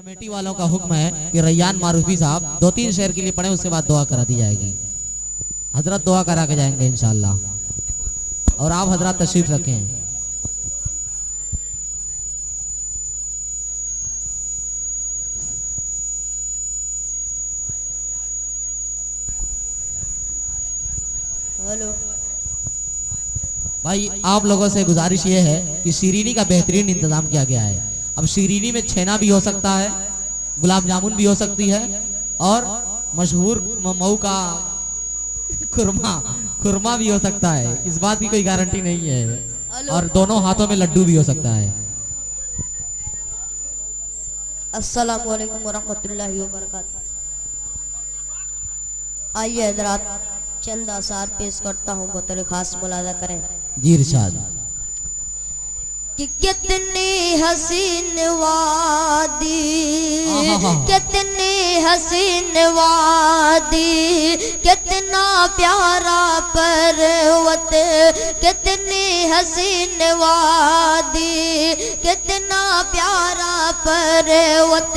Committee वालों का हुक्म है कि रैयान मारूफी साहब 2-3 शेर के लिए पढ़े, उसके बाद दुआ करा दी जाएगी। हजरत दुआ करा के जाएंगे इंशाल्लाह, और आप हजरत तशरीफ रखें। हेलो भाई, आप लोगों से गुजारिश ये है कि शीरीनी का बेहतरीन इंतजाम किया गया है। अब शीरीनी में छेना भी हो सकता है, गुलाब जामुन भी हो सकती है, और मशहूर मऊ का खुरमा भी हो सकता है। इस बात की कोई गारंटी नहीं है। और दोनों हाथों में लड्डू भी हो सकता है। अस्सलाम वालेकुम वरहमतुल्लाहि वबरकातुहू। आइए हजरात, चंद आसार पेश करता हूँ, बतौर खास मुलाजा करें। जी इरशाद। कि कितनी हसीन वादी, कितनी हसीन वादी, कितना प्यारा पर्वत, कितनी हसीन वादी, कितना प्यारा पर्वत,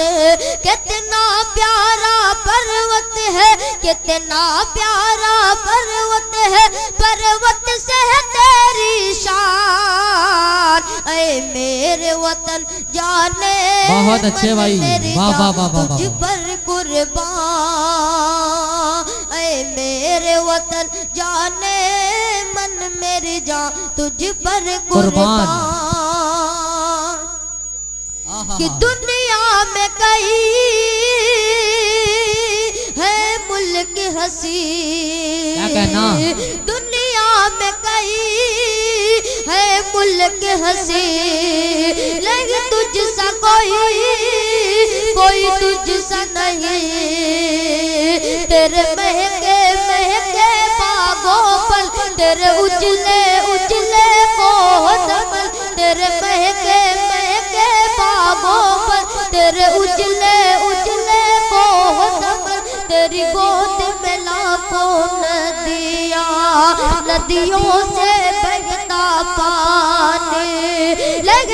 कितना प्यारा पर्वत है, कितना प्यारा पर्वत है, पर्वत से है तेरी शान। ऐ मेरे वतन जाने, बहुत अच्छे भाई, वाह वाह वाह वाह, तुझ पर कुर्बान। ऐ मेरे वतन जाने, मन मेरी जान तुझ पर कुर्बान। कि दुनिया में कई है मुल्क हसी, क्या कहना, दुनिया में कई है मुल्क हसी, लेकिन तुझ सा कोई तुझ सा नहीं। तेरे महके महके बागों पर, तेरे उजले उजले कोहतमल, तेरे महके महके बागों पर, तेरे उजले उजले कोहतमल, तेरी गोद में लाखों नदियाँ, नदियों से बहता पानी, लग